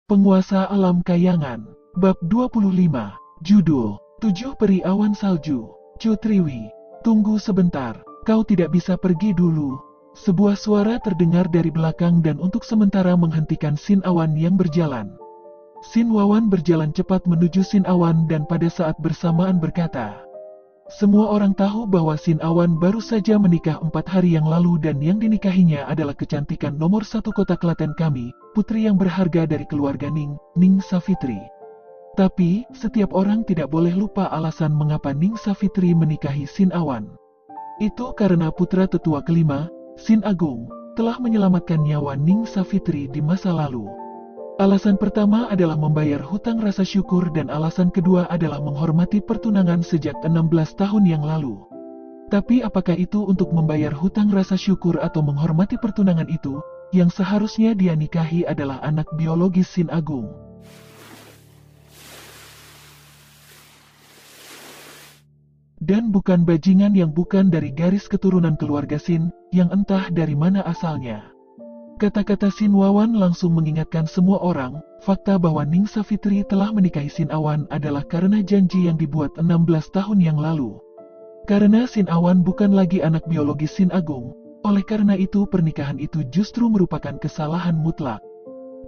Penguasa Alam Kayangan. Bab 25. Judul, 7 Peri Awan Salju. Cutriwi, tunggu sebentar, kau tidak bisa pergi dulu. Sebuah suara terdengar dari belakang dan untuk sementara menghentikan Sin Awan yang berjalan. Sin Wawan berjalan cepat menuju Sin Awan dan pada saat bersamaan berkata, "Semua orang tahu bahwa Sin Awan baru saja menikah 4 hari yang lalu dan yang dinikahinya adalah kecantikan nomor 1 kota Klaten kami, putri yang berharga dari keluarga Ning, Ning Savitri. Tapi, setiap orang tidak boleh lupa alasan mengapa Ning Savitri menikahi Sin Awan. Itu karena putra tetua kelima, Sin Agung, telah menyelamatkan nyawa Ning Savitri di masa lalu. Alasan pertama adalah membayar hutang rasa syukur dan alasan kedua adalah menghormati pertunangan sejak 16 tahun yang lalu. Tapi apakah itu untuk membayar hutang rasa syukur atau menghormati pertunangan itu, yang seharusnya dia nikahi adalah anak biologis Sin Agung. Dan bukan bajingan yang bukan dari garis keturunan keluarga Sin, yang entah dari mana asalnya." Kata-kata Sin Wawan langsung mengingatkan semua orang, fakta bahwa Ning Savitri telah menikahi Sin Awan adalah karena janji yang dibuat 16 tahun yang lalu. Karena Sin Awan bukan lagi anak biologis Sin Agung, oleh karena itu pernikahan itu justru merupakan kesalahan mutlak.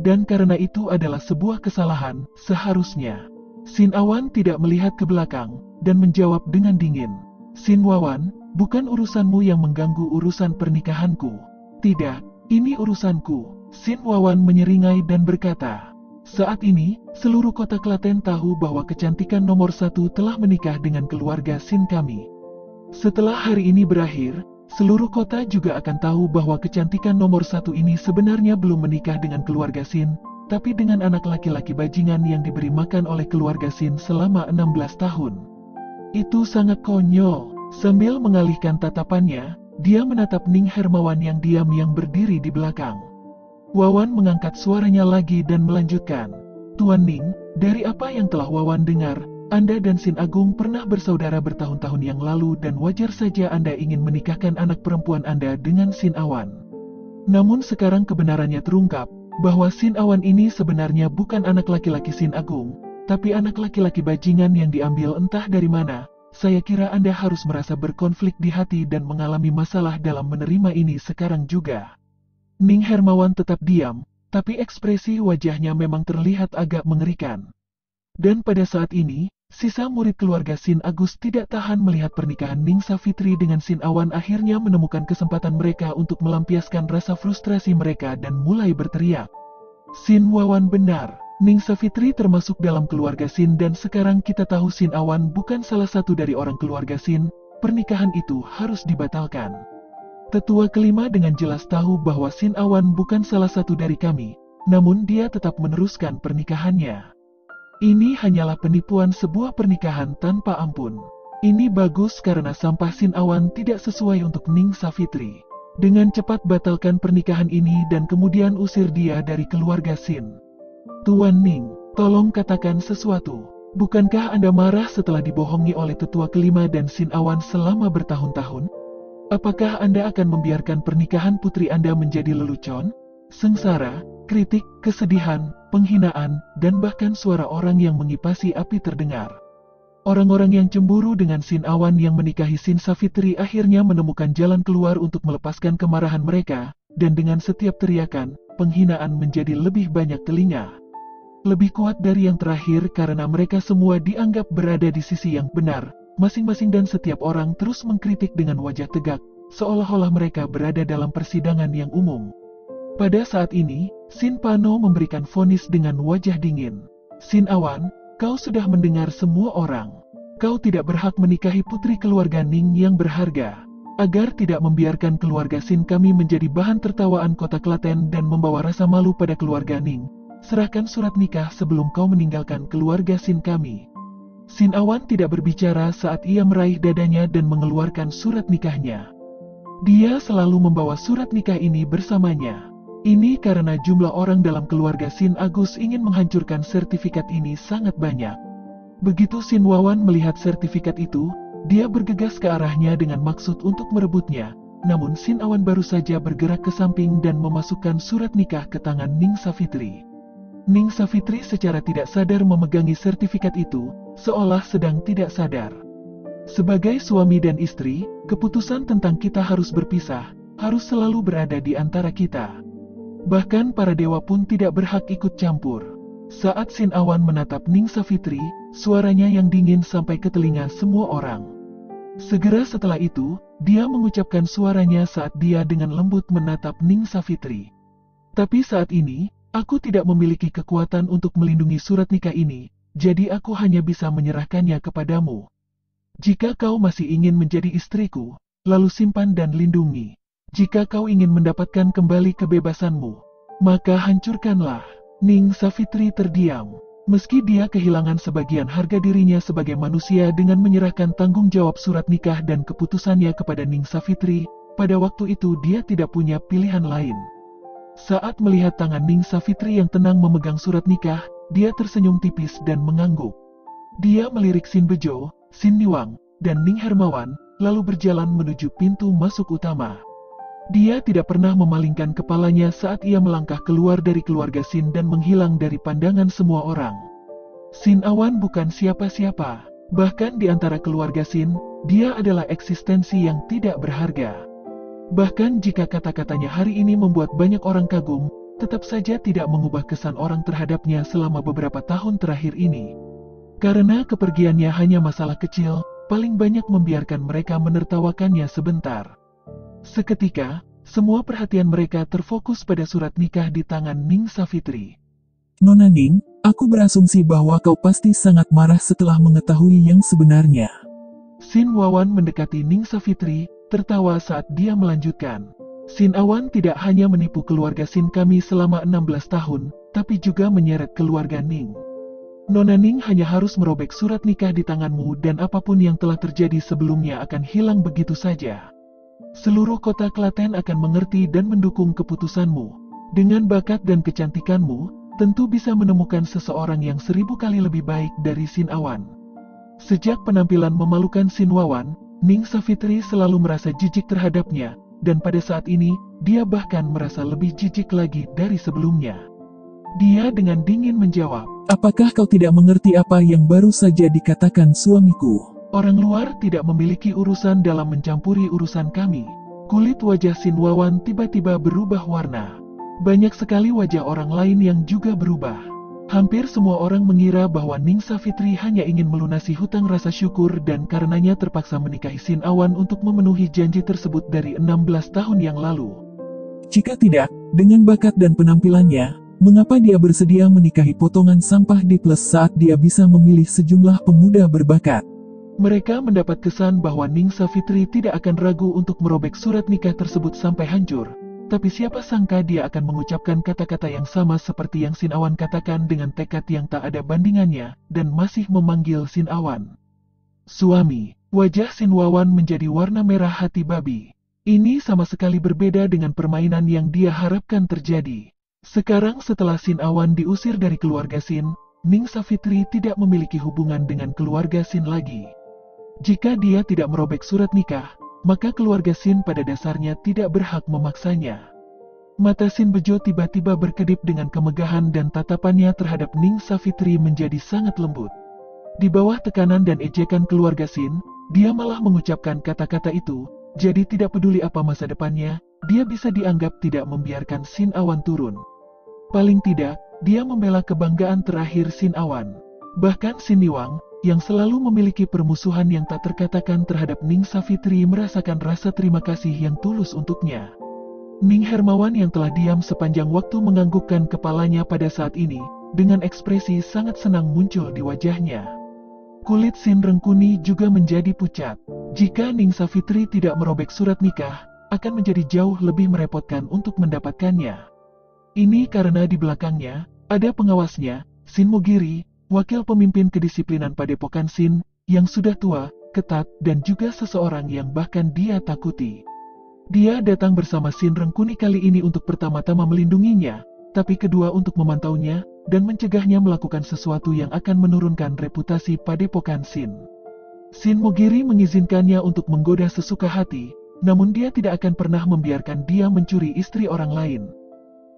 Dan karena itu adalah sebuah kesalahan, seharusnya Sin Awan tidak melihat ke belakang, dan menjawab dengan dingin, "Sin Wawan, bukan urusanmu yang mengganggu urusan pernikahanku." "Tidak. Ini urusanku," Sin Wawan menyeringai dan berkata. "Saat ini, seluruh kota Klaten tahu bahwa kecantikan nomor 1 telah menikah dengan keluarga Sin kami. Setelah hari ini berakhir, seluruh kota juga akan tahu bahwa kecantikan nomor 1 ini sebenarnya belum menikah dengan keluarga Sin, tapi dengan anak laki-laki bajingan yang diberi makan oleh keluarga Sin selama 16 tahun. Itu sangat konyol." Sambil mengalihkan tatapannya, dia menatap Ning Hermawan yang diam yang berdiri di belakang. Wawan mengangkat suaranya lagi dan melanjutkan, "Tuan Ning, dari apa yang telah Wawan dengar, Anda dan Sin Agung pernah bersaudara bertahun-tahun yang lalu dan wajar saja Anda ingin menikahkan anak perempuan Anda dengan Sin Awan. Namun sekarang kebenarannya terungkap, bahwa Sin Awan ini sebenarnya bukan anak laki-laki Sin Agung, tapi anak laki-laki bajingan yang diambil entah dari mana. Saya kira Anda harus merasa berkonflik di hati dan mengalami masalah dalam menerima ini sekarang juga." Ning Hermawan tetap diam, tapi ekspresi wajahnya memang terlihat agak mengerikan. Dan pada saat ini, sisa murid keluarga Sin Agus tidak tahan melihat pernikahan Ning Savitri dengan Sin Awan akhirnya menemukan kesempatan mereka untuk melampiaskan rasa frustrasi mereka dan mulai berteriak, "Sin Wawan benar. Ning Savitri termasuk dalam keluarga Sin dan sekarang kita tahu Sin Awan bukan salah satu dari orang keluarga Sin, pernikahan itu harus dibatalkan." Tetua kelima dengan jelas tahu bahwa Sin Awan bukan salah satu dari kami, namun dia tetap meneruskan pernikahannya. Ini hanyalah penipuan sebuah pernikahan tanpa ampun. Ini bagus karena sampah Sin Awan tidak sesuai untuk Ning Savitri. Dengan cepat batalkan pernikahan ini dan kemudian usir dia dari keluarga Sin. "Tuan Ning, tolong katakan sesuatu. Bukankah Anda marah setelah dibohongi oleh tetua kelima dan Sin Awan selama bertahun-tahun? Apakah Anda akan membiarkan pernikahan putri Anda menjadi lelucon? Sengsara, kritik, kesedihan, penghinaan, dan bahkan suara orang yang mengipasi api terdengar." Orang-orang yang cemburu dengan Sin Awan yang menikahi Sin Savitri akhirnya menemukan jalan keluar untuk melepaskan kemarahan mereka, dan dengan setiap teriakan, penghinaan menjadi lebih banyak telinga. Lebih kuat dari yang terakhir karena mereka semua dianggap berada di sisi yang benar, masing-masing dan setiap orang terus mengkritik dengan wajah tegak, seolah-olah mereka berada dalam persidangan yang umum. Pada saat ini, Sin Pano memberikan vonis dengan wajah dingin. "Sin Awan, kau sudah mendengar semua orang. Kau tidak berhak menikahi putri keluarga Ning yang berharga. Agar tidak membiarkan keluarga Sin kami menjadi bahan tertawaan kota Klaten dan membawa rasa malu pada keluarga Ning, serahkan surat nikah sebelum kau meninggalkan keluarga Sin kami." Sin Awan tidak berbicara saat ia meraih dadanya dan mengeluarkan surat nikahnya. Dia selalu membawa surat nikah ini bersamanya. Ini karena jumlah orang dalam keluarga Sin Agus ingin menghancurkan sertifikat ini sangat banyak. Begitu Sin Wawan melihat sertifikat itu, dia bergegas ke arahnya dengan maksud untuk merebutnya, namun Sin Awan baru saja bergerak ke samping dan memasukkan surat nikah ke tangan Ning Savitri. Ning Savitri secara tidak sadar memegangi sertifikat itu, seolah sedang tidak sadar. Sebagai suami dan istri, keputusan tentang kita harus berpisah, harus selalu berada di antara kita. Bahkan para dewa pun tidak berhak ikut campur. Saat Sin Awan menatap Ning Savitri, suaranya yang dingin sampai ke telinga semua orang. Segera setelah itu, dia mengucapkan suaranya saat dia dengan lembut menatap Ning Savitri. Tapi saat ini, aku tidak memiliki kekuatan untuk melindungi surat nikah ini, jadi aku hanya bisa menyerahkannya kepadamu. Jika kau masih ingin menjadi istriku, lalu simpan dan lindungi. Jika kau ingin mendapatkan kembali kebebasanmu, maka hancurkanlah. Ning Savitri terdiam. Meski dia kehilangan sebagian harga dirinya sebagai manusia dengan menyerahkan tanggung jawab surat nikah dan keputusannya kepada Ning Savitri, pada waktu itu dia tidak punya pilihan lain. Saat melihat tangan Ning Savitri yang tenang memegang surat nikah, dia tersenyum tipis dan mengangguk. Dia melirik Sin Bejo, Sin Niwang, dan Ning Hermawan, lalu berjalan menuju pintu masuk utama. Dia tidak pernah memalingkan kepalanya saat ia melangkah keluar dari keluarga Sin dan menghilang dari pandangan semua orang. Sin Awan bukan siapa-siapa, bahkan di antara keluarga Sin, dia adalah eksistensi yang tidak berharga. Bahkan jika kata-katanya hari ini membuat banyak orang kagum, tetap saja tidak mengubah kesan orang terhadapnya selama beberapa tahun terakhir ini. Karena kepergiannya hanya masalah kecil, paling banyak membiarkan mereka menertawakannya sebentar. Seketika, semua perhatian mereka terfokus pada surat nikah di tangan Ning Savitri. Nona Ning, aku berasumsi bahwa kau pasti sangat marah setelah mengetahui yang sebenarnya. Sin Wawan mendekati Ning Savitri, tertawa saat dia melanjutkan. Sin Awan tidak hanya menipu keluarga Sin kami selama 16 tahun, tapi juga menyeret keluarga Ning. Nona Ning hanya harus merobek surat nikah di tanganmu dan apapun yang telah terjadi sebelumnya akan hilang begitu saja. Seluruh kota Klaten akan mengerti dan mendukung keputusanmu. Dengan bakat dan kecantikanmu, tentu bisa menemukan seseorang yang 1000 kali lebih baik dari Sin Awan. Sejak penampilan memalukan Sin Wawan, Ning Savitri selalu merasa jijik terhadapnya, dan pada saat ini, dia bahkan merasa lebih jijik lagi dari sebelumnya. Dia dengan dingin menjawab, apakah kau tidak mengerti apa yang baru saja dikatakan suamiku? Orang luar tidak memiliki urusan dalam mencampuri urusan kami. Kulit wajah Sin Wawan tiba-tiba berubah warna. Banyak sekali wajah orang lain yang juga berubah. Hampir semua orang mengira bahwa Ning Savitri hanya ingin melunasi hutang rasa syukur dan karenanya terpaksa menikahi Sin Awan untuk memenuhi janji tersebut dari 16 tahun yang lalu. Jika tidak, dengan bakat dan penampilannya, mengapa dia bersedia menikahi potongan sampah di plus saat dia bisa memilih sejumlah pemuda berbakat? Mereka mendapat kesan bahwa Ning Savitri tidak akan ragu untuk merobek surat nikah tersebut sampai hancur. Tapi siapa sangka dia akan mengucapkan kata-kata yang sama seperti yang Sin Awan katakan dengan tekad yang tak ada bandingannya, dan masih memanggil Sin Awan suami. Wajah Sin Wawan menjadi warna merah hati babi. Ini sama sekali berbeda dengan permainan yang dia harapkan terjadi. Sekarang setelah Sin Awan diusir dari keluarga Sin, Ning Savitri tidak memiliki hubungan dengan keluarga Sin lagi. Jika dia tidak merobek surat nikah, maka keluarga Sin pada dasarnya tidak berhak memaksanya. Mata Sin Bejo tiba-tiba berkedip dengan kemegahan dan tatapannya terhadap Ning Savitri menjadi sangat lembut. Di bawah tekanan dan ejekan keluarga Sin, dia malah mengucapkan kata-kata itu, jadi tidak peduli apa masa depannya, dia bisa dianggap tidak membiarkan Sin Awan turun. Paling tidak, dia membela kebanggaan terakhir Sin Awan. Bahkan Sin Niwang, yang selalu memiliki permusuhan yang tak terkatakan terhadap Ning Savitri merasakan rasa terima kasih yang tulus untuknya. Ning Hermawan yang telah diam sepanjang waktu menganggukkan kepalanya pada saat ini, dengan ekspresi sangat senang muncul di wajahnya. Kulit Sin Rengkuni juga menjadi pucat. Jika Ning Savitri tidak merobek surat nikah, akan menjadi jauh lebih merepotkan untuk mendapatkannya. Ini karena di belakangnya, ada pengawasnya, Sin Mogiri, wakil pemimpin kedisiplinan Padepokan Sin, yang sudah tua, ketat, dan juga seseorang yang bahkan dia takuti. Dia datang bersama Sin Rengkuni kali ini untuk pertama-tama melindunginya, tapi kedua untuk memantaunya, dan mencegahnya melakukan sesuatu yang akan menurunkan reputasi Padepokan Sin. Sin Mogiri mengizinkannya untuk menggoda sesuka hati, namun dia tidak akan pernah membiarkan dia mencuri istri orang lain.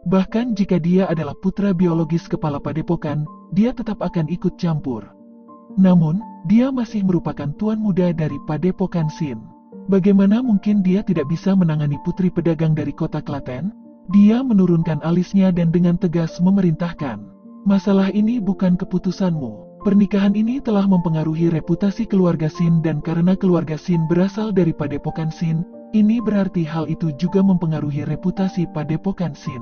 Bahkan jika dia adalah putra biologis kepala padepokan, dia tetap akan ikut campur. Namun, dia masih merupakan tuan muda dari padepokan Sin. Bagaimana mungkin dia tidak bisa menangani putri pedagang dari kota Klaten? Dia menurunkan alisnya dan dengan tegas memerintahkan, "Masalah ini bukan keputusanmu. Pernikahan ini telah mempengaruhi reputasi keluarga Sin dan karena keluarga Sin berasal dari padepokan Sin, ini berarti hal itu juga mempengaruhi reputasi padepokan Sin.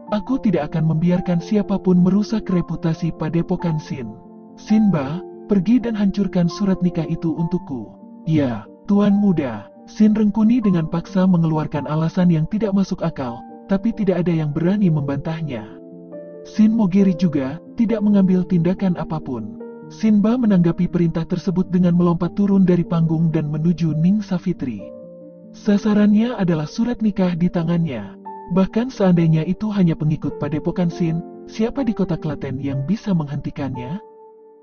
Aku tidak akan membiarkan siapapun merusak reputasi padepokan Sin. Sinba, pergi dan hancurkan surat nikah itu untukku." "Ya, Tuan Muda." Sin Rengkuni dengan paksa mengeluarkan alasan yang tidak masuk akal, tapi tidak ada yang berani membantahnya. Sin Mogiri juga tidak mengambil tindakan apapun. Sinba menanggapi perintah tersebut dengan melompat turun dari panggung dan menuju Ning Savitri. Sasarannya adalah surat nikah di tangannya. Bahkan seandainya itu hanya pengikut padepokan Sin, siapa di kota Klaten yang bisa menghentikannya?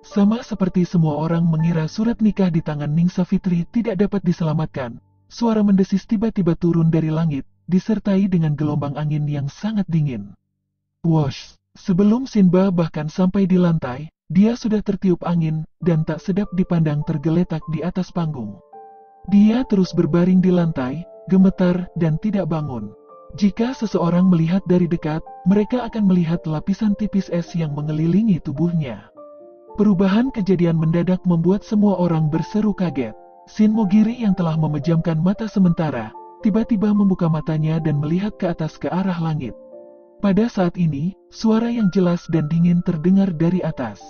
Sama seperti semua orang mengira surat nikah di tangan Ning Savitri tidak dapat diselamatkan, suara mendesis tiba-tiba turun dari langit, disertai dengan gelombang angin yang sangat dingin. Wosh! Sebelum Sinba bahkan sampai di lantai, dia sudah tertiup angin, dan tak sedap dipandang tergeletak di atas panggung. Dia terus berbaring di lantai, gemetar, dan tidak bangun. Jika seseorang melihat dari dekat, mereka akan melihat lapisan tipis es yang mengelilingi tubuhnya. Perubahan kejadian mendadak membuat semua orang berseru kaget. Sin Mogiri yang telah memejamkan mata sementara, tiba-tiba membuka matanya dan melihat ke atas ke arah langit. Pada saat ini, suara yang jelas dan dingin terdengar dari atas.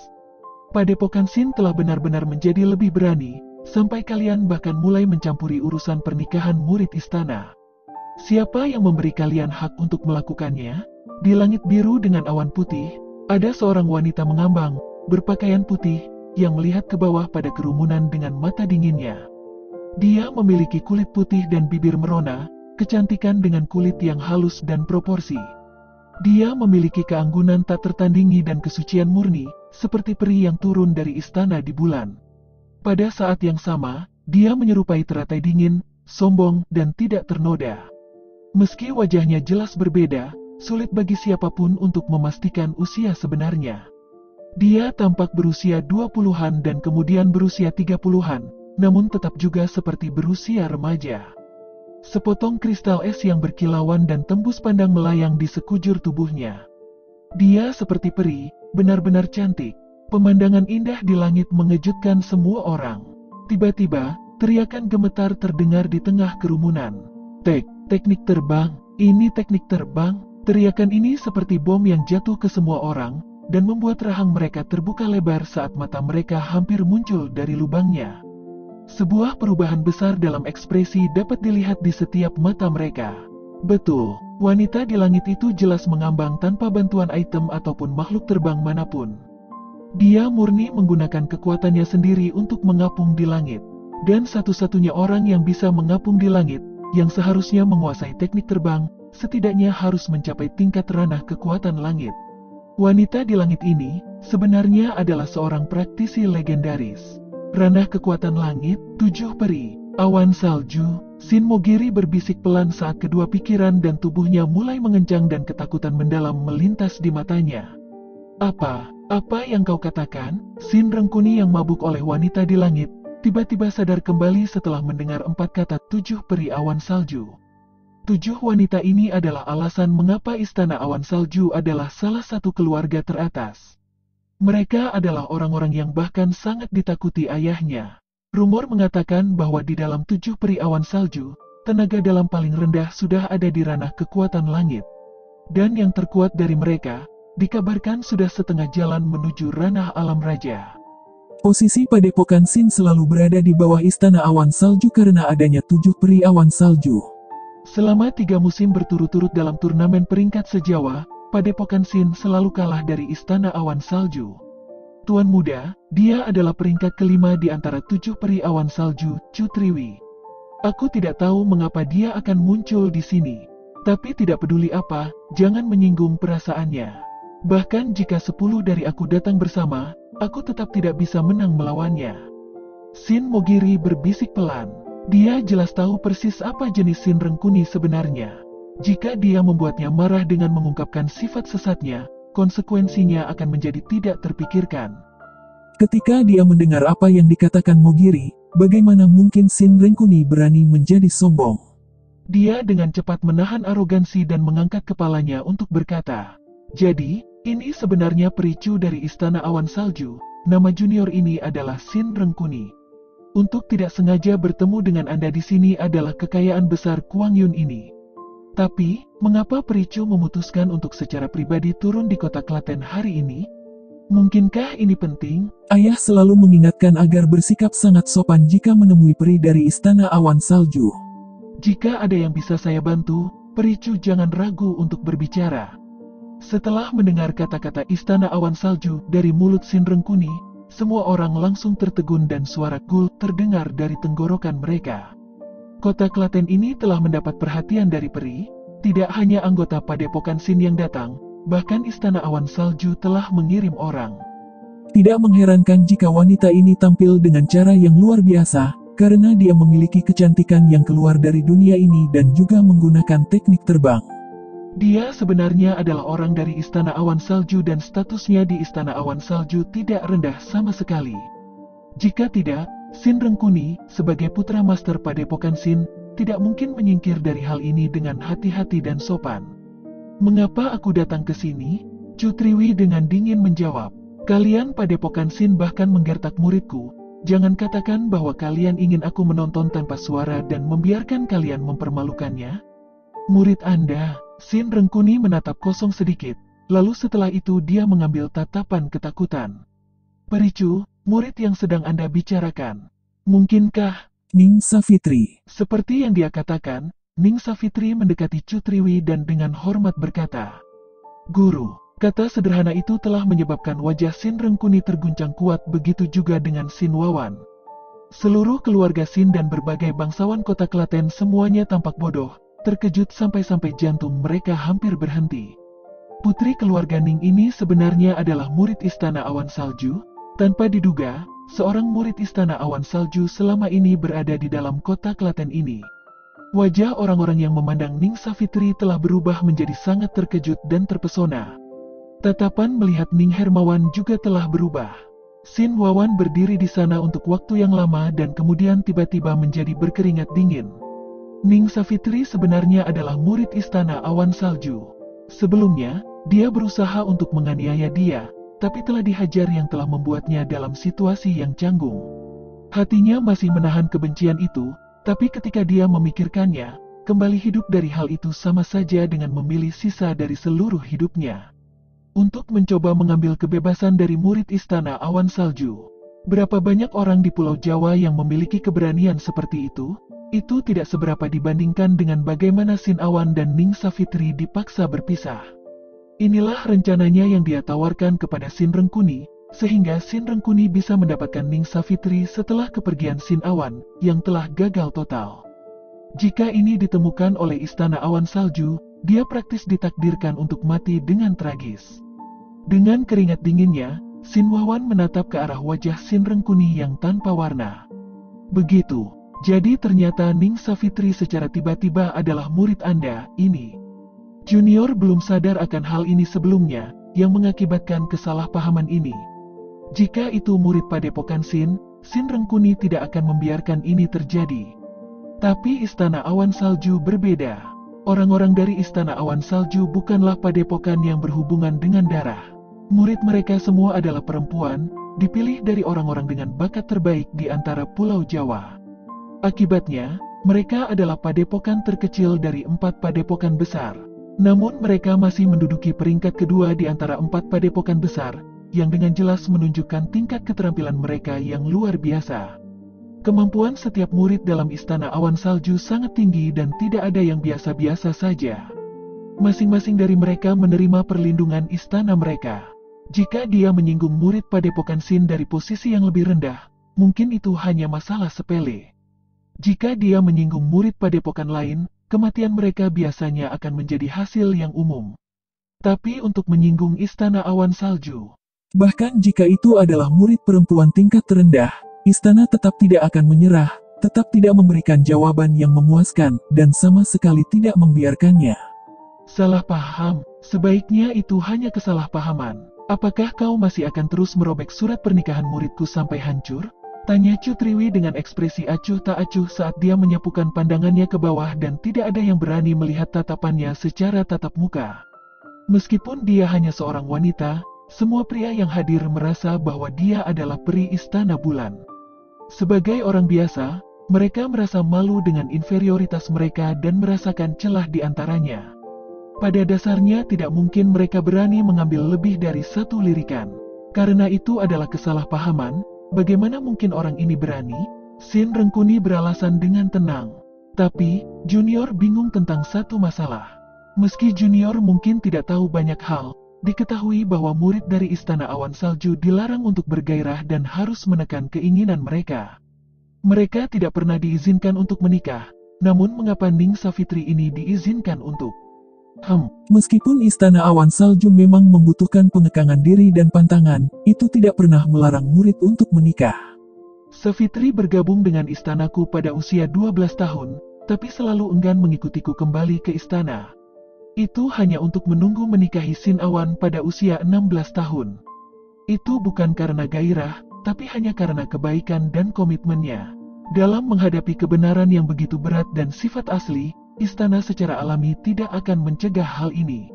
Padepokan Sin telah benar-benar menjadi lebih berani, sampai kalian bahkan mulai mencampuri urusan pernikahan murid istana. Siapa yang memberi kalian hak untuk melakukannya? Di langit biru dengan awan putih, ada seorang wanita mengambang, berpakaian putih, yang melihat ke bawah pada kerumunan dengan mata dinginnya. Dia memiliki kulit putih dan bibir merona, kecantikan dengan kulit yang halus dan proporsi. Dia memiliki keanggunan tak tertandingi dan kesucian murni, seperti peri yang turun dari istana di bulan. Pada saat yang sama, dia menyerupai teratai dingin, sombong, dan tidak ternoda. Meski wajahnya jelas berbeda, sulit bagi siapapun untuk memastikan usia sebenarnya. Dia tampak berusia 20-an dan kemudian berusia 30-an, namun tetap juga seperti berusia remaja. Sepotong kristal es yang berkilauan dan tembus pandang melayang di sekujur tubuhnya. Dia seperti peri, benar-benar cantik. Pemandangan indah di langit mengejutkan semua orang. Tiba-tiba, teriakan gemetar terdengar di tengah kerumunan. Teknik terbang, ini teknik terbang." Teriakan ini seperti bom yang jatuh ke semua orang, dan membuat rahang mereka terbuka lebar saat mata mereka hampir muncul dari lubangnya. Sebuah perubahan besar dalam ekspresi dapat dilihat di setiap mata mereka. Betul, wanita di langit itu jelas mengambang tanpa bantuan item ataupun makhluk terbang manapun. Dia murni menggunakan kekuatannya sendiri untuk mengapung di langit. Dan satu-satunya orang yang bisa mengapung di langit, yang seharusnya menguasai teknik terbang, setidaknya harus mencapai tingkat ranah kekuatan langit. Wanita di langit ini, sebenarnya adalah seorang praktisi legendaris. Ranah kekuatan langit, 7 peri, awan salju. Sin Mogiri berbisik pelan saat kedua pikiran dan tubuhnya mulai mengencang dan ketakutan mendalam melintas di matanya. Apa yang kau katakan?" Sin Rengkuni yang mabuk oleh wanita di langit, tiba-tiba sadar kembali setelah mendengar 4 kata 7 peri awan salju. 7 wanita ini adalah alasan mengapa Istana Awan Salju adalah salah satu keluarga teratas. Mereka adalah orang-orang yang bahkan sangat ditakuti ayahnya. Rumor mengatakan bahwa di dalam 7 peri awan salju, tenaga dalam paling rendah sudah ada di ranah kekuatan langit. Dan yang terkuat dari mereka, dikabarkan sudah setengah jalan menuju ranah alam raja. Posisi padepokan Sin selalu berada di bawah Istana Awan Salju karena adanya 7 peri awan salju. Selama 3 musim berturut-turut dalam turnamen peringkat sejawa, Padepokan Sin selalu kalah dari Istana Awan Salju. Tuan Muda, dia adalah peringkat kelima di antara 7 peri awan salju, Cutriwi. Aku tidak tahu mengapa dia akan muncul di sini. Tapi tidak peduli apa, jangan menyinggung perasaannya. Bahkan jika 10 dari aku datang bersama, aku tetap tidak bisa menang melawannya. Sin Mogiri berbisik pelan. Dia jelas tahu persis apa jenis Sin Rengkuni sebenarnya. Jika dia membuatnya marah dengan mengungkapkan sifat sesatnya, konsekuensinya akan menjadi tidak terpikirkan. Ketika dia mendengar apa yang dikatakan Mogiri, bagaimana mungkin Shin Rengkuni berani menjadi sombong? Dia dengan cepat menahan arogansi dan mengangkat kepalanya untuk berkata, "Jadi, ini sebenarnya pericu dari Istana Awan Salju. Nama junior ini adalah Shin Rengkuni. Untuk tidak sengaja bertemu dengan Anda di sini adalah kekayaan besar Kuang Yun ini. Tapi, mengapa pericu memutuskan untuk secara pribadi turun di kota Klaten hari ini? Mungkinkah ini penting?" Ayah selalu mengingatkan agar bersikap sangat sopan jika menemui peri dari Istana Awan Salju. "Jika ada yang bisa saya bantu, pericu jangan ragu untuk berbicara." Setelah mendengar kata-kata Istana Awan Salju dari mulut Shin Rengkuni, semua orang langsung tertegun dan suara gul terdengar dari tenggorokan mereka. Kota Klaten ini telah mendapat perhatian dari peri, tidak hanya anggota Padepokan Shin yang datang, bahkan Istana Awan Salju telah mengirim orang. Tidak mengherankan jika wanita ini tampil dengan cara yang luar biasa, karena dia memiliki kecantikan yang keluar dari dunia ini dan juga menggunakan teknik terbang. Dia sebenarnya adalah orang dari Istana Awan Salju dan statusnya di Istana Awan Salju tidak rendah sama sekali. Jika tidak, Shin Rengkuni, sebagai putra master Padepokan Shin, tidak mungkin menyingkir dari hal ini dengan hati-hati dan sopan. "Mengapa aku datang ke sini?" Chu Triwi dengan dingin menjawab. "Kalian Padepokan Shin bahkan menggertak muridku. Jangan katakan bahwa kalian ingin aku menonton tanpa suara dan membiarkan kalian mempermalukannya." "Murid Anda." Shin Rengkuni menatap kosong sedikit, lalu setelah itu dia mengambil tatapan ketakutan. "Pericu, murid yang sedang Anda bicarakan. Mungkinkah?" Ning Savitri. Seperti yang dia katakan, Ning Savitri mendekati Chu Triwi dan dengan hormat berkata, "Guru." Kata sederhana itu telah menyebabkan wajah Shin Rengkuni terguncang kuat, begitu juga dengan Shin Wawan. Seluruh keluarga Shin dan berbagai bangsawan kota Klaten semuanya tampak bodoh, terkejut sampai-sampai jantung mereka hampir berhenti. Putri keluarga Ning ini sebenarnya adalah murid Istana Awan Salju? Tanpa diduga, seorang murid Istana Awan Salju selama ini berada di dalam kota Klaten ini. Wajah orang-orang yang memandang Ning Savitri telah berubah menjadi sangat terkejut dan terpesona. Tatapan melihat Ning Hermawan juga telah berubah. Shin Wawan berdiri di sana untuk waktu yang lama dan kemudian tiba-tiba menjadi berkeringat dingin. Ning Savitri sebenarnya adalah murid Istana Awan Salju. Sebelumnya, dia berusaha untuk menganiaya dia, tapi telah dihajar yang telah membuatnya dalam situasi yang canggung. Hatinya masih menahan kebencian itu, tapi ketika dia memikirkannya, kembali hidup dari hal itu sama saja dengan memilih sisa dari seluruh hidupnya. Untuk mencoba mengambil kebebasan dari murid Istana Awan Salju. Berapa banyak orang di Pulau Jawa yang memiliki keberanian seperti itu? Itu tidak seberapa dibandingkan dengan bagaimana Shin Awan dan Ning Savitri dipaksa berpisah. Inilah rencananya yang dia tawarkan kepada Shin Rengkuni, sehingga Shin Rengkuni bisa mendapatkan Ning Savitri setelah kepergian Shin Awan, yang telah gagal total. Jika ini ditemukan oleh Istana Awan Salju, dia praktis ditakdirkan untuk mati dengan tragis. Dengan keringat dinginnya, Shin Wawan menatap ke arah wajah Shin Rengkuni yang tanpa warna. "Begitu, jadi ternyata Ning Savitri secara tiba-tiba adalah murid Anda, ini." Junior belum sadar akan hal ini sebelumnya, yang mengakibatkan kesalahpahaman ini. Jika itu murid Padepokan Shin, Shin Rengkuni tidak akan membiarkan ini terjadi. Tapi Istana Awan Salju berbeda. Orang-orang dari Istana Awan Salju bukanlah padepokan yang berhubungan dengan darah. Murid mereka semua adalah perempuan, dipilih dari orang-orang dengan bakat terbaik di antara Pulau Jawa. Akibatnya, mereka adalah padepokan terkecil dari 4 padepokan besar. Namun mereka masih menduduki peringkat kedua di antara 4 padepokan besar, yang dengan jelas menunjukkan tingkat keterampilan mereka yang luar biasa. Kemampuan setiap murid dalam Istana Awan Salju sangat tinggi dan tidak ada yang biasa-biasa saja. Masing-masing dari mereka menerima perlindungan istana mereka. Jika dia menyinggung murid Padepokan Shin dari posisi yang lebih rendah, mungkin itu hanya masalah sepele. Jika dia menyinggung murid Padepokan lain, kematian mereka biasanya akan menjadi hasil yang umum. Tapi untuk menyinggung Istana Awan Salju, Bahkan jika itu adalah murid perempuan tingkat terendah, istana tetap tidak akan menyerah, tetap tidak memberikan jawaban yang memuaskan, dan sama sekali tidak membiarkannya. Salah paham, sebaiknya itu hanya kesalahpahaman. Apakah kau masih akan terus merobek surat pernikahan muridku sampai hancur? Tanya Cutriwi dengan ekspresi acuh tak acuh saat dia menyapukan pandangannya ke bawah dan tidak ada yang berani melihat tatapannya secara tatap muka. Meskipun dia hanya seorang wanita, semua pria yang hadir merasa bahwa dia adalah peri istana bulan. Sebagai orang biasa, mereka merasa malu dengan inferioritas mereka dan merasakan celah di antaranya. Pada dasarnya tidak mungkin mereka berani mengambil lebih dari satu lirikan. Karena itu adalah kesalahpahaman, bagaimana mungkin orang ini berani? Sin Rengkuni beralasan dengan tenang. Tapi, Junior bingung tentang satu masalah. Meski Junior mungkin tidak tahu banyak hal, diketahui bahwa murid dari Istana Awan Salju dilarang untuk bergairah dan harus menekan keinginan mereka. Mereka tidak pernah diizinkan untuk menikah, namun mengapa Ning Savitri ini diizinkan untuk? Meskipun Istana Awan Salju memang membutuhkan pengekangan diri dan pantangan, itu tidak pernah melarang murid untuk menikah. Savitri bergabung dengan istanaku pada usia 12 tahun, tapi selalu enggan mengikutiku kembali ke istana. Itu hanya untuk menunggu menikahi Sin Awan pada usia 16 tahun. Itu bukan karena gairah, tapi hanya karena kebaikan dan komitmennya. Dalam menghadapi kebenaran yang begitu berat dan sifat asli, istana secara alami tidak akan mencegah hal ini.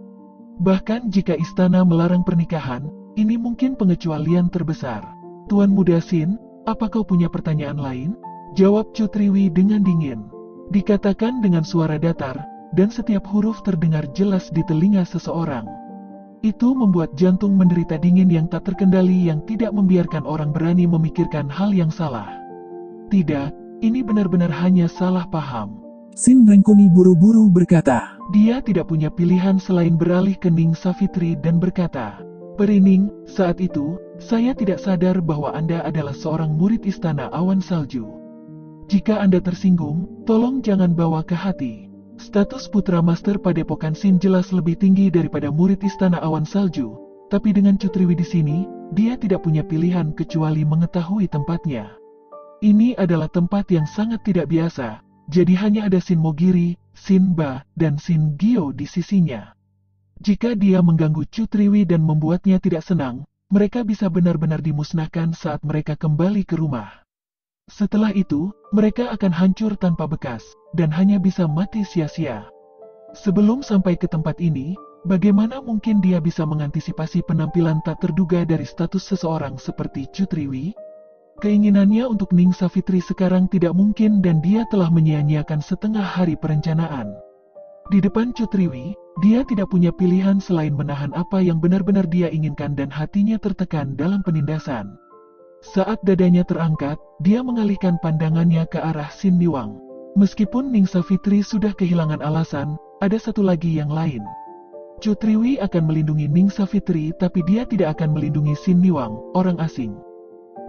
Bahkan jika istana melarang pernikahan, ini mungkin pengecualian terbesar. Tuan Muda Sin, apa kau punya pertanyaan lain? Jawab Cutriwi dengan dingin. Dikatakan dengan suara datar, dan setiap huruf terdengar jelas di telinga seseorang. Itu membuat jantung menderita dingin yang tak terkendali yang tidak membiarkan orang berani memikirkan hal yang salah. Tidak, ini benar-benar hanya salah paham. Sin Rengkuni buru-buru berkata. Dia tidak punya pilihan selain beralih ke Ning Savitri dan berkata, "Perining, saat itu, saya tidak sadar bahwa Anda adalah seorang murid Istana Awan Salju. Jika Anda tersinggung, tolong jangan bawa ke hati. Status Putra Master Padepokan Sin jelas lebih tinggi daripada murid Istana Awan Salju, tapi dengan Cutriwi di sini, dia tidak punya pilihan kecuali mengetahui tempatnya. Ini adalah tempat yang sangat tidak biasa, jadi hanya ada Sin Mogiri, Sin Ba, dan Sin Gio di sisinya. Jika dia mengganggu Cutriwi dan membuatnya tidak senang, mereka bisa benar-benar dimusnahkan saat mereka kembali ke rumah. Setelah itu, mereka akan hancur tanpa bekas, dan hanya bisa mati sia-sia. Sebelum sampai ke tempat ini, bagaimana mungkin dia bisa mengantisipasi penampilan tak terduga dari status seseorang seperti Cutriwi? Keinginannya untuk Ning Savitri sekarang tidak mungkin dan dia telah menyia-nyiakan setengah hari perencanaan. Di depan Cutriwi, dia tidak punya pilihan selain menahan apa yang benar-benar dia inginkan dan hatinya tertekan dalam penindasan. Saat dadanya terangkat, dia mengalihkan pandangannya ke arah Sin Niwang. Meskipun Ning Savitri sudah kehilangan alasan, ada satu lagi yang lain. Cutriwi akan melindungi Ning Savitri tapi dia tidak akan melindungi Sin Niwang, orang asing.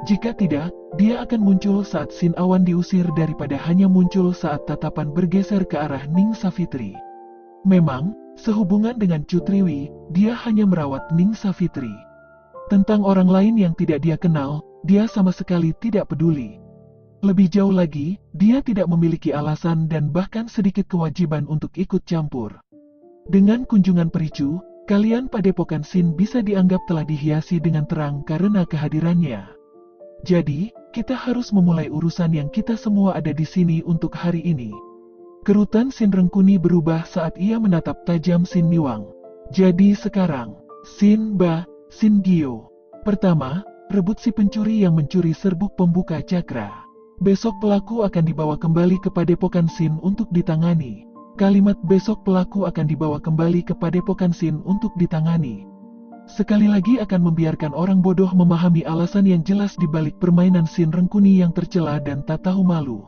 Jika tidak, dia akan muncul saat Sin Awan diusir daripada hanya muncul saat tatapan bergeser ke arah Ning Savitri. Memang, sehubungan dengan Cutriwi, dia hanya merawat Ning Savitri. Tentang orang lain yang tidak dia kenal, dia sama sekali tidak peduli. Lebih jauh lagi, dia tidak memiliki alasan dan bahkan sedikit kewajiban untuk ikut campur. Dengan kunjungan pericu, kalian Padepokan Sin bisa dianggap telah dihiasi dengan terang karena kehadirannya. Jadi, kita harus memulai urusan yang kita semua ada di sini untuk hari ini. Kerutan Sin Rengkuni berubah saat ia menatap tajam Sin Niwang. Jadi sekarang, Sin Ba, Sin Gio. Pertama, rebut si pencuri yang mencuri serbuk pembuka cakra. Besok pelaku akan dibawa kembali ke Padepokan Sin untuk ditangani. Kalimat besok pelaku akan dibawa kembali ke Padepokan Sin untuk ditangani. Sekali lagi akan membiarkan orang bodoh memahami alasan yang jelas di balik permainan Sin Rengkuni yang tercela dan tak tahu malu.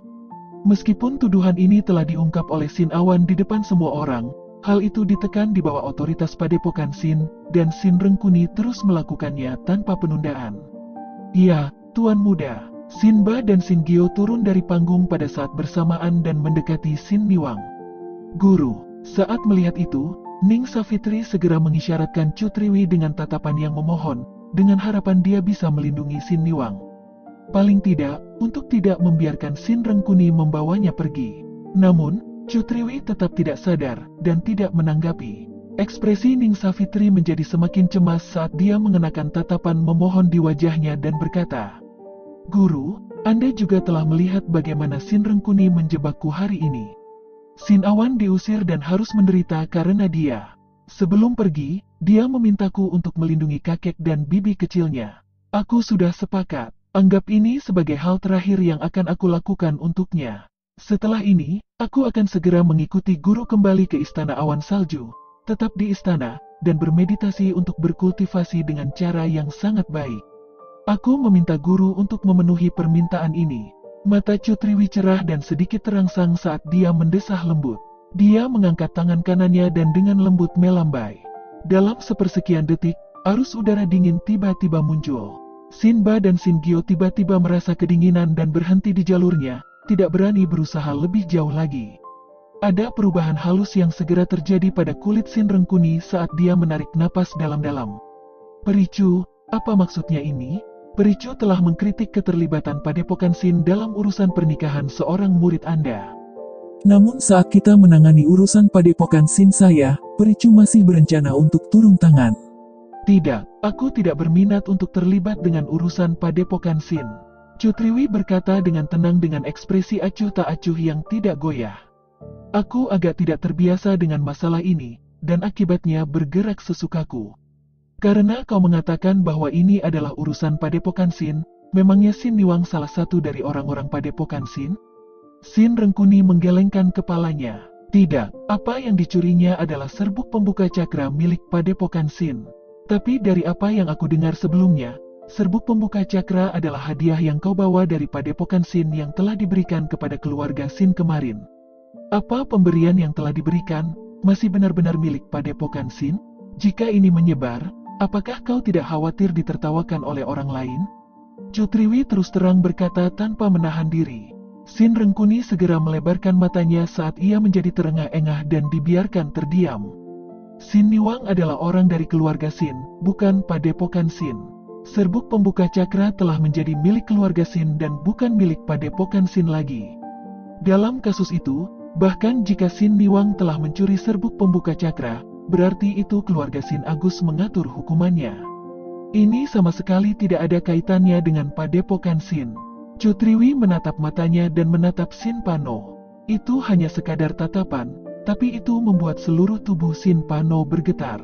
Meskipun tuduhan ini telah diungkap oleh Sin Awan di depan semua orang, hal itu ditekan di bawah otoritas Padepokan Sin, dan Sin Rengkuni terus melakukannya tanpa penundaan. Ya, Tuan Muda. Sin Ba dan Sin Gio turun dari panggung pada saat bersamaan dan mendekati Sin Niwang. Guru, saat melihat itu, Ning Savitri segera mengisyaratkan Cutriwi dengan tatapan yang memohon, dengan harapan dia bisa melindungi Sin Niwang. Paling tidak, untuk tidak membiarkan Sin Rengkuni membawanya pergi. Namun, Cutriwi tetap tidak sadar, dan tidak menanggapi. Ekspresi Ning Safitri menjadi semakin cemas saat dia mengenakan tatapan memohon di wajahnya dan berkata, "Guru, Anda juga telah melihat bagaimana Sin Rengkuni menjebakku hari ini. Sin Awan diusir dan harus menderita karena dia. Sebelum pergi, dia memintaku untuk melindungi kakek dan bibi kecilnya. Aku sudah sepakat. Anggap ini sebagai hal terakhir yang akan aku lakukan untuknya. Setelah ini, aku akan segera mengikuti guru kembali ke Istana Awan Salju, tetap di istana, dan bermeditasi untuk berkultivasi dengan cara yang sangat baik. Aku meminta guru untuk memenuhi permintaan ini." Mata Cutriwi cerah dan sedikit terangsang saat dia mendesah lembut. Dia mengangkat tangan kanannya dan dengan lembut melambai. Dalam sepersekian detik, arus udara dingin tiba-tiba muncul. Sinba dan Sin Gio tiba-tiba merasa kedinginan dan berhenti di jalurnya, tidak berani berusaha lebih jauh lagi. Ada perubahan halus yang segera terjadi pada kulit Sin Rengkuni saat dia menarik napas dalam-dalam. "Pericu, apa maksudnya ini?" Pericu telah mengkritik keterlibatan Padepokan Sin dalam urusan pernikahan seorang murid Anda. Namun saat kita menangani urusan Padepokan Sin saya, Pericu masih berencana untuk turun tangan. "Tidak, aku tidak berminat untuk terlibat dengan urusan Padepokan Sin," Cutriwi berkata dengan tenang dengan ekspresi acuh tak acuh yang tidak goyah. "Aku agak tidak terbiasa dengan masalah ini, dan akibatnya bergerak sesukaku. Karena kau mengatakan bahwa ini adalah urusan Padepokan Sin, memangnya Sin Niwang salah satu dari orang-orang Padepokan Sin?" Sin Rengkuni menggelengkan kepalanya. "Tidak, apa yang dicurinya adalah serbuk pembuka cakra milik Padepokan Sin. Tapi dari apa yang aku dengar sebelumnya, serbuk pembuka cakra adalah hadiah yang kau bawa dari Padepokan Sin yang telah diberikan kepada keluarga Sin kemarin. Apa pemberian yang telah diberikan masih benar-benar milik Padepokan Sin? Jika ini menyebar, apakah kau tidak khawatir ditertawakan oleh orang lain?" Cutriwi terus terang berkata tanpa menahan diri. Sin Rengkuni segera melebarkan matanya saat ia menjadi terengah-engah dan dibiarkan terdiam. Sin Niwang adalah orang dari keluarga Sin, bukan Padepokan Sin. Serbuk pembuka cakra telah menjadi milik keluarga Sin dan bukan milik Padepokan Sin lagi. Dalam kasus itu, bahkan jika Sin Niwang telah mencuri serbuk pembuka cakra, berarti itu keluarga Sin Agus mengatur hukumannya. Ini sama sekali tidak ada kaitannya dengan Padepokan Sin. Cutriwi menatap matanya dan menatap Sin Pano. Itu hanya sekadar tatapan, tapi itu membuat seluruh tubuh Sin Pano bergetar.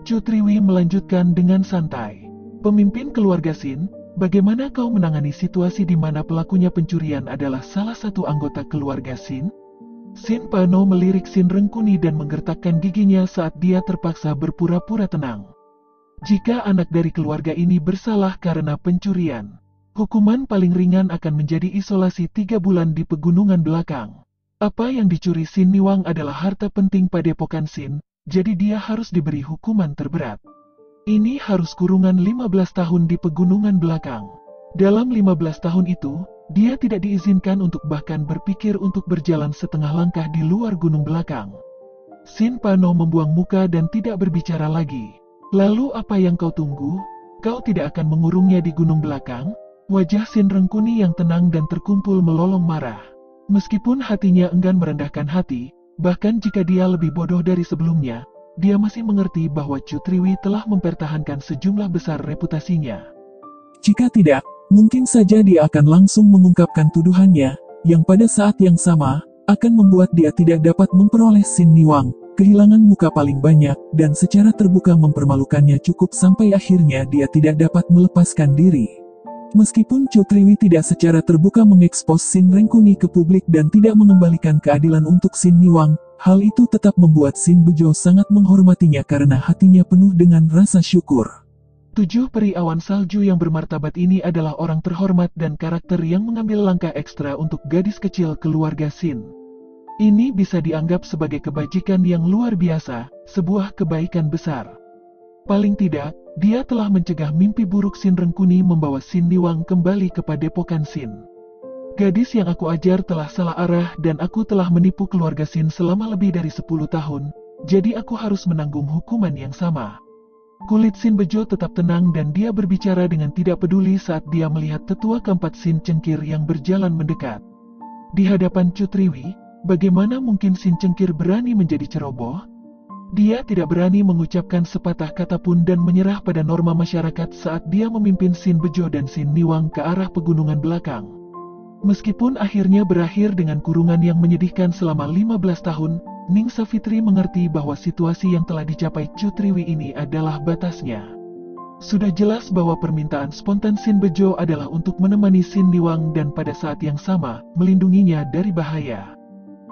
Cutriwi melanjutkan dengan santai. "Pemimpin keluarga Sin, bagaimana kau menangani situasi di mana pelakunya pencurian adalah salah satu anggota keluarga Sin?" Sin Pano melirik Sin Rengkuni dan menggertakkan giginya saat dia terpaksa berpura-pura tenang. "Jika anak dari keluarga ini bersalah karena pencurian, hukuman paling ringan akan menjadi isolasi 3 bulan di pegunungan belakang. Apa yang dicuri Sin Niwang adalah harta penting Padepokan Sin, jadi dia harus diberi hukuman terberat. Ini harus kurungan 15 tahun di pegunungan belakang. Dalam 15 tahun itu, dia tidak diizinkan untuk bahkan berpikir untuk berjalan setengah langkah di luar gunung belakang." Sin Pano membuang muka dan tidak berbicara lagi. "Lalu apa yang kau tunggu? Kau tidak akan mengurungnya di gunung belakang?" Wajah Sin Rengkuni yang tenang dan terkumpul melolong marah. Meskipun hatinya enggan merendahkan hati, bahkan jika dia lebih bodoh dari sebelumnya, dia masih mengerti bahwa Cutriwi telah mempertahankan sejumlah besar reputasinya. Jika tidak, mungkin saja dia akan langsung mengungkapkan tuduhannya, yang pada saat yang sama, akan membuat dia tidak dapat memperoleh Sin Niwang, kehilangan muka paling banyak, dan secara terbuka mempermalukannya cukup sampai akhirnya dia tidak dapat melepaskan diri. Meskipun Cutriwi tidak secara terbuka mengekspos Sin Rengkuni ke publik dan tidak mengembalikan keadilan untuk Sin Niwang, hal itu tetap membuat Sin Bejo sangat menghormatinya karena hatinya penuh dengan rasa syukur. 7 peri awan salju yang bermartabat ini adalah orang terhormat dan karakter yang mengambil langkah ekstra untuk gadis kecil keluarga Sin. Ini bisa dianggap sebagai kebajikan yang luar biasa, sebuah kebaikan besar. Paling tidak, dia telah mencegah mimpi buruk Sin Rengkuni membawa Sin Niwang kembali ke Padepokan Sin. Gadis yang aku ajar telah salah arah dan aku telah menipu keluarga Sin selama lebih dari 10 tahun, jadi aku harus menanggung hukuman yang sama. Kulit Sin Bejo tetap tenang dan dia berbicara dengan tidak peduli saat dia melihat tetua keempat Sin Cengkir yang berjalan mendekat. Di hadapan Cutriwi, bagaimana mungkin Sin Cengkir berani menjadi ceroboh? Dia tidak berani mengucapkan sepatah kata pun dan menyerah pada norma masyarakat saat dia memimpin Sin Bejo dan Sin Niwang ke arah pegunungan belakang. Meskipun akhirnya berakhir dengan kurungan yang menyedihkan selama 15 tahun, Ning Savitri mengerti bahwa situasi yang telah dicapai Chu Triwi ini adalah batasnya. Sudah jelas bahwa permintaan spontan Sin Bejo adalah untuk menemani Sin Niwang dan pada saat yang sama, melindunginya dari bahaya.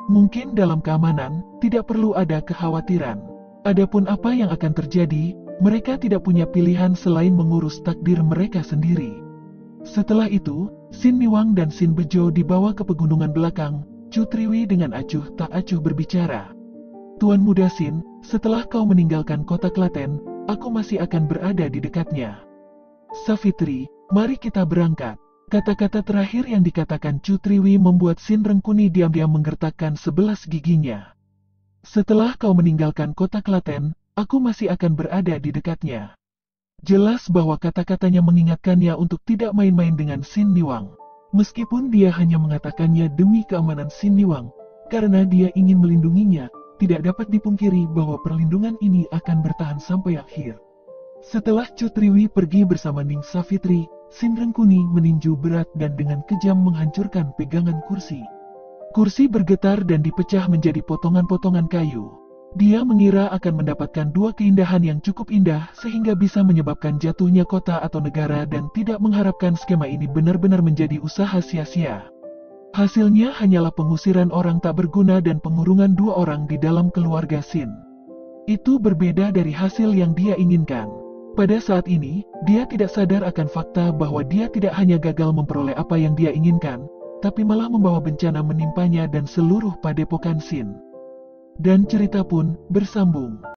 Mungkin dalam keamanan, tidak perlu ada kekhawatiran. Adapun apa yang akan terjadi, mereka tidak punya pilihan selain mengurus takdir mereka sendiri. Setelah itu, Sin Niwang dan Sin Bejo dibawa ke pegunungan belakang. Chu Triwi dengan acuh tak acuh berbicara. Tuan Muda Sin, setelah kau meninggalkan kota Klaten, aku masih akan berada di dekatnya. Savitri, mari kita berangkat. Kata-kata terakhir yang dikatakan Chu Triwi membuat Sin Rengkuni diam-diam menggertakkan 11 giginya. Setelah kau meninggalkan kota Klaten, aku masih akan berada di dekatnya. Jelas bahwa kata-katanya mengingatkannya untuk tidak main-main dengan Sin Niwang. Meskipun dia hanya mengatakannya demi keamanan Sin Niwang, karena dia ingin melindunginya, tidak dapat dipungkiri bahwa perlindungan ini akan bertahan sampai akhir. Setelah Chu Triwi pergi bersama Ning Savitri, Sin Rengkuni meninju berat dan dengan kejam menghancurkan pegangan kursi. Kursi bergetar dan dipecah menjadi potongan-potongan kayu. Dia mengira akan mendapatkan dua keindahan yang cukup indah sehingga bisa menyebabkan jatuhnya kota atau negara dan tidak mengharapkan skema ini benar-benar menjadi usaha sia-sia. Hasilnya hanyalah pengusiran orang tak berguna dan pengurungan dua orang di dalam keluarga Sin. Itu berbeda dari hasil yang dia inginkan. Pada saat ini, dia tidak sadar akan fakta bahwa dia tidak hanya gagal memperoleh apa yang dia inginkan, tapi malah membawa bencana menimpanya dan seluruh padepokan Sin. Dan cerita pun bersambung.